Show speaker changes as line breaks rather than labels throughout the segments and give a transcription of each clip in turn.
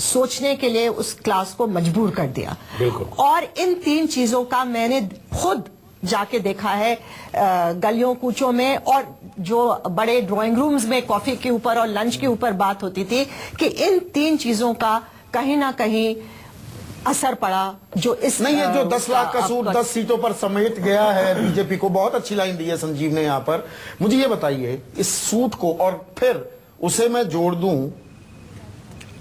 सोचने के लिए उस क्लास को मजबूर कर दिया। और इन 3 चीजों का मैंने खुद जाके देखा है गलियों कूचों में, और जो बड़े ड्राइंग रूम्स में कॉफी के ऊपर और लंच के ऊपर बात होती थी कि इन 3 चीजों का कहीं ना कहीं असर पड़ा। जो इस
नहीं, ये जो 10 लाख का सूट 10 सीटों पर समेट गया है बीजेपी को, बहुत अच्छी लाइन दी है संजीव ने यहाँ पर। मुझे ये बताइए इस सूट को, और फिर उसे मैं जोड़ दूं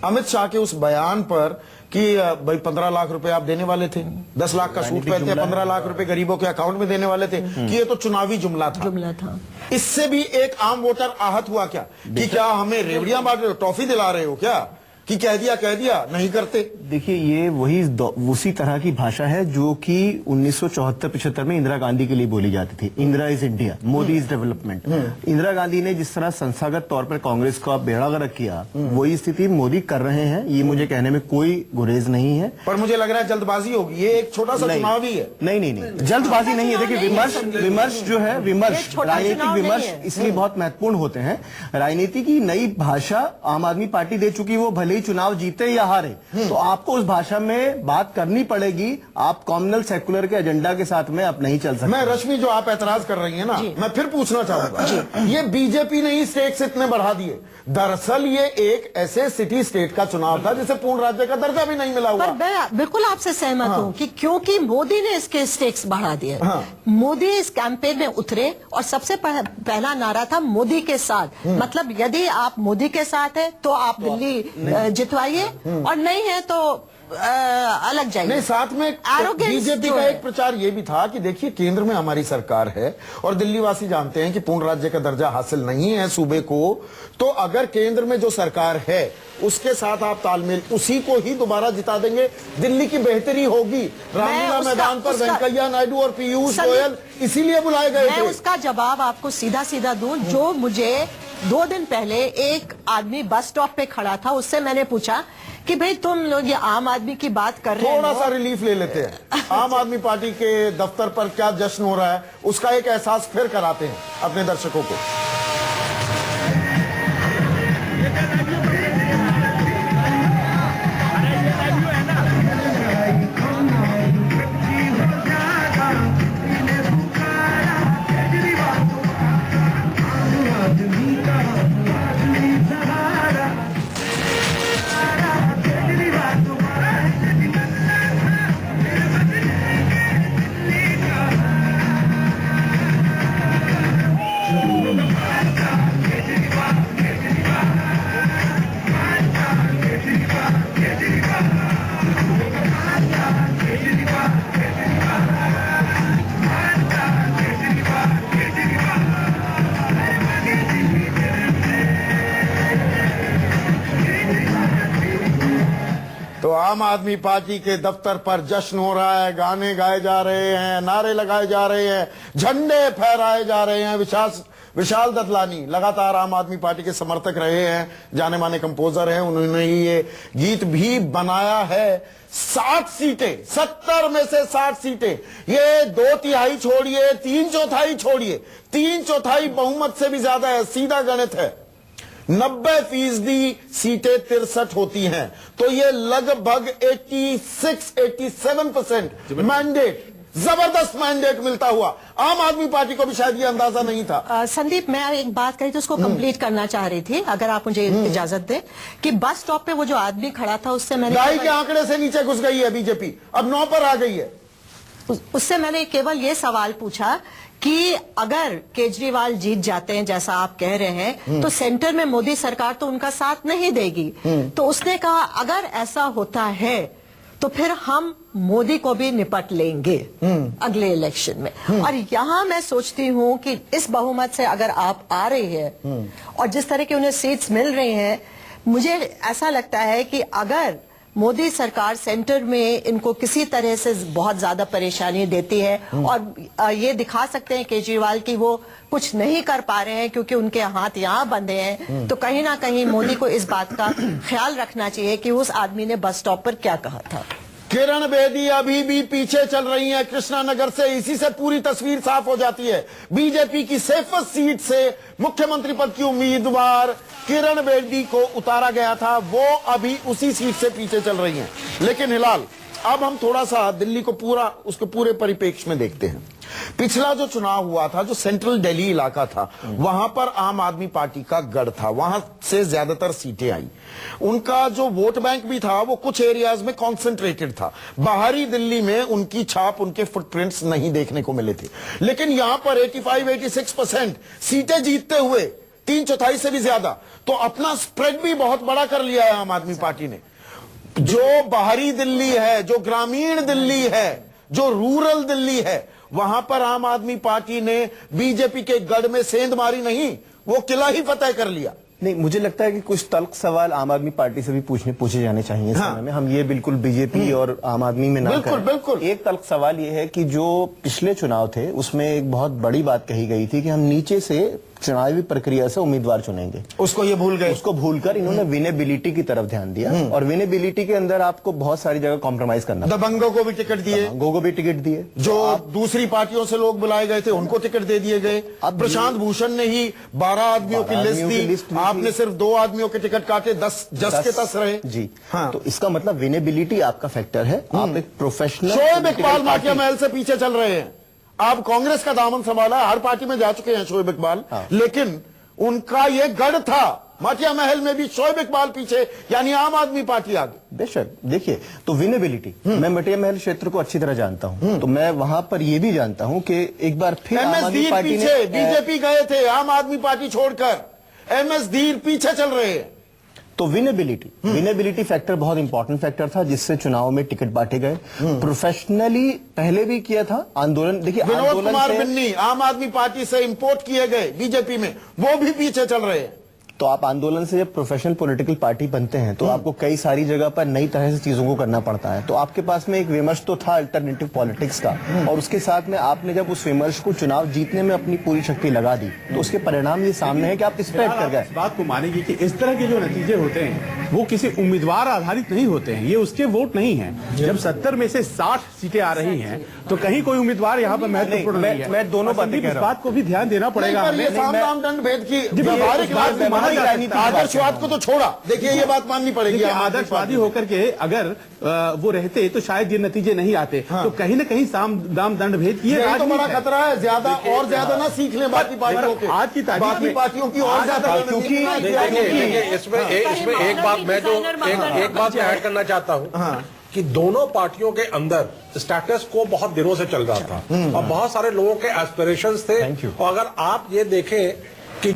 अमित शाह के उस बयान पर कि भाई 15 लाख रुपए आप देने वाले थे, 10 लाख का सूट पहनते हैं, 15 लाख रुपए गरीबों के अकाउंट में देने वाले थे, कि ये तो चुनावी जुमला था। इससे भी एक आम वोटर आहत हुआ क्या कि क्या हमें रेवड़ियां बांट रहे हो, टॉफी दिला रहे हो क्या, कि कह दिया नहीं करते।
देखिए ये वही उसी तरह की भाषा है जो कि 1974-75 में इंदिरा गांधी के लिए बोली जाती थी। Indira is India, Modi is development. Indira Gandhi ने जिस तरह संस्थागत तौर पर कांग्रेस का बेड़ा गर्क किया, वही स्थिति मोदी कर रहे हैं। ये मुझे कहने में कोई गुरेज नहीं है,
पर मुझे लग रहा है जल्दबाजी होगी, ये एक छोटा सा चुनाव ही है।
नहीं, जल्दबाजी नहीं है। देखिए विमर्श जो है, राजनीतिक विमर्श इसलिए बहुत महत्वपूर्ण होते हैं। राजनीति की नई भाषा आम आदमी पार्टी दे चुकी, वो भले चुनाव जीते या हारे, तो आपको उस भाषा में बात करनी पड़ेगी। आप कॉम्युनल सेकुलर के एजेंडा के साथ में आप नहीं चल सकते।
मैं रश्मि, जो आप ऐतराज कर रही हैं ना, मैं फिर पूछना चाहूंगा, ये बीजेपी ने ही स्टेट्स इतने बढ़ा दिए। दरअसल ये एक ऐसे सिटी स्टेट का चुनाव था जिसे पूर्ण राज्य का दर्जा भी नहीं मिला हुआ।
पर मैं बिल्कुल आपसे सहमत हूं कि क्योंकि मोदी ने इसके स्टेक्स बढ़ा दिए। मोदी इस कैंपेन में उतरे और सबसे पहला नारा था मोदी के साथ। मतलब यदि आप मोदी के साथ है तो आप दिल्ली जितवाइए, और नहीं है तो अलग जाइए।
नहीं, साथ में बीजेपी का एक प्रचार ये भी था कि देखिए केंद्र में हमारी सरकार है और दिल्ली वासी जानते हैं कि पूर्ण राज्य का दर्जा हासिल नहीं है सूबे को, तो अगर केंद्र में जो सरकार है उसके साथ आप तालमेल, उसी को ही दोबारा जिता देंगे, दिल्ली की बेहतरी होगी। रामलीला मैदान पर वेंकैया नायडू और पीयूष गोयल इसीलिए बुलाए गए थे।
मैं उसका जवाब आपको सीधा सीधा दूं। जो मुझे 2 दिन पहले एक आदमी बस स्टॉप पे खड़ा था, उससे मैंने पूछा कि भाई तुम लोग ये आम आदमी की बात कर रहे हो,
थोड़ा सा रिलीफ ले लेते हैं। आम आदमी पार्टी के दफ्तर पर क्या जश्न हो रहा है उसका एक एहसास फिर कराते हैं अपने दर्शकों को। तो आम आदमी पार्टी के दफ्तर पर जश्न हो रहा है, गाने गाए जा रहे हैं, नारे लगाए जा रहे हैं, झंडे फहराए जा रहे हैं। विशाल ददलानी लगातार आम आदमी पार्टी के समर्थक रहे हैं, जाने माने कंपोजर हैं, उन्होंने ही ये गीत भी बनाया है। 60 सीटें, 70 में से 60 सीटें, ये 2/3 छोड़िए, 3/4 छोड़िए, 3/4 बहुमत से भी ज्यादा है। सीधा गणित है, 90% सीटें 63 होती हैं, तो ये लगभग 86-87% मैंडेट, जबरदस्त मैंडेट मिलता हुआ। आम आदमी पार्टी को भी शायद ये अंदाजा नहीं था।
संदीप, मैं एक बात कही तो उसको कंप्लीट करना चाह रही थी, अगर आप मुझे इजाजत दें, कि बस स्टॉप पे वो जो आदमी खड़ा था उससे मैंने
2.5 के आंकड़े से नीचे घुस गई है बीजेपी, अब 9 पर आ गई है।
उससे मैंने केवल ये सवाल पूछा कि अगर केजरीवाल जीत जाते हैं जैसा आप कह रहे हैं, तो सेंटर में मोदी सरकार तो उनका साथ नहीं देगी। तो उसने कहा अगर ऐसा होता है तो फिर हम मोदी को भी निपट लेंगे अगले इलेक्शन में। और यहां मैं सोचती हूं कि इस बहुमत से अगर आप आ रही है और जिस तरह के उन्हें सीट्स मिल रही हैं, मुझे ऐसा लगता है कि अगर मोदी सरकार सेंटर में इनको किसी तरह से बहुत ज्यादा परेशानी देती है और ये दिखा सकते हैं केजरीवाल की वो कुछ नहीं कर पा रहे हैं क्योंकि उनके हाथ यहाँ बंधे हैं, तो कहीं ना कहीं मोदी को इस बात का ख्याल रखना चाहिए कि उस आदमी ने बस स्टॉप पर क्या कहा था।
किरण बेदी अभी भी पीछे चल रही हैं कृष्णानगर से। इसी से पूरी तस्वीर साफ हो जाती है। बीजेपी की सेफेस्ट सीट से मुख्यमंत्री पद की उम्मीदवार किरण बेदी को उतारा गया था, वो अभी उसी सीट से पीछे चल रही हैं। लेकिन हिलाल, अब हम थोड़ा सा दिल्ली को उसके पूरे परिप्रेक्ष्य में देखते हैं। पिछला जो चुनाव हुआ था, जो सेंट्रल दिल्ली इलाका था, वहां पर आम आदमी पार्टी का गढ़ था, वहां से ज्यादातर सीटें आई। उनका जो वोट बैंक भी था वो कुछ एरियाज में कॉन्सेंट्रेटेड था। बाहरी दिल्ली में उनकी छाप, उनके फुटप्रिंट्स नहीं देखने को मिले थे। लेकिन यहां पर 85-86% सीटें जीतते हुए 3/4 से भी ज्यादा, तो अपना स्प्रेड भी बहुत बड़ा कर लिया है आम आदमी पार्टी ने। जो बाहरी दिल्ली है, जो ग्रामीण दिल्ली है, जो रूरल दिल्ली है, वहां पर आम आदमी पार्टी ने बीजेपी के गढ़ में सेंध मारी नहीं, वो किला ही फतेह कर लिया।
नहीं, मुझे लगता है कि कुछ तल्ख सवाल आम आदमी पार्टी से भी पूछे जाने चाहिए इस समय में। हम ये बिल्कुल बीजेपी और आम आदमी में ना करें।
बिल्कुल।
एक तल्ख सवाल ये है कि जो पिछले चुनाव थे उसमें एक बहुत बड़ी बात कही गई थी कि हम नीचे से चुनावी प्रक्रिया से उम्मीदवार चुनेंगे।
उसको ये भूल गए।
उसको भूलकर इन्होंने विनेबिलिटी की तरफ ध्यान दिया, और विनेबिलिटी के अंदर आपको बहुत सारी जगह कॉम्प्रोमाइज करना।
दबंगों को भी टिकट दिए,
दबंगों को भी टिकट दिए,
जो दूसरी पार्टियों से लोग बुलाए गए थे उनको टिकट दे दिए गए। अब प्रशांत भूषण ने ही 12 आदमियों की लिस्ट दी, आपने सिर्फ 2 आदमियों के टिकट काटे, 10 के 10 रहे
जी।
हाँ।
तो इसका मतलब विनेबिलिटी आपका फैक्टर है। आप एक प्रोफेशनल।
शोएब इकबाल माटिया महल से पीछे चल रहे हैं। आप कांग्रेस का दामन संभाला, हर पार्टी में जा चुके हैं शोएब इकबाल, लेकिन उनका ये गढ़ था। माटिया महल में भी शोएब इकबाल पीछे, यानी आम आदमी पार्टी आगे।
बेशक देखिए, तो विनेबिलिटी, मैं माटिया महल क्षेत्र को अच्छी तरह जानता हूं, तो मैं वहां पर यह भी जानता हूं कि एक बार फिर आम आदमी पार्टी ने
बीजेपी गए थे, आम आदमी पार्टी छोड़कर एमएस धीर पीछे चल रहे हैं।
तो विनेबिलिटी फैक्टर बहुत इंपॉर्टेंट फैक्टर था, जिससे चुनाव में टिकट बांटे गए। प्रोफेशनली पहले भी किया था आंदोलन। देखिए,
विनोद कुमार बिन्नी आम आदमी पार्टी से इंपोर्ट किए गए बीजेपी में, वो भी पीछे चल रहे हैं।
तो आप आंदोलन से जब प्रोफेशनल पॉलिटिकल पार्टी बनते हैं तो आपको कई सारी जगह पर नई तरह से चीजों को करना पड़ता है। तो आपके पास में एक विमर्श तो था अल्टरनेटिव पॉलिटिक्स का, और उसके साथ में आपने जब उस विमर्श को चुनाव जीतने में अपनी पूरी शक्ति लगा दी, तो उसके परिणाम ये सामने है कि आप स्प्रेड कर गए।
इस बात को मानेंगे कि इस तरह के जो नतीजे होते हैं वो किसी उम्मीदवार आधारित नहीं होते हैं, ये उसके वोट नहीं है। जब 70 में से 60 सीटें आ रही हैं तो कहीं कोई उम्मीदवार यहाँ पर महत्वपूर्ण नहीं है।
मैं दोनों बातें कह रहा हूं।
इस बात को भी ध्यान देना पड़ेगा।
साम दंड भेद की व्यवहारिक आदर्शवाद को तो छोड़ा, देखिए ये बात माननी पड़ेगी।
आदर्शवादी होकर के अगर वो रहते तो शायद ये नतीजे नहीं आते। तो कहीं ना कहीं साम दाम दंड भेद किए
तो बड़ा खतरा है। ज्यादा और ज्यादा ना सीख ले बाकी पार्टियों के,
आज की तारीख
बाकी पार्टियों की और ज्यादा, क्योंकि
इसमें एक बात मैं ऐड करना चाहता हूँ कि दोनों पार्टियों के अंदर स्टेटस को बहुत दिनों से चल रहा था और बहुत सारे लोगों के एस्पिरेशंस थे। और अगर आप ये देखें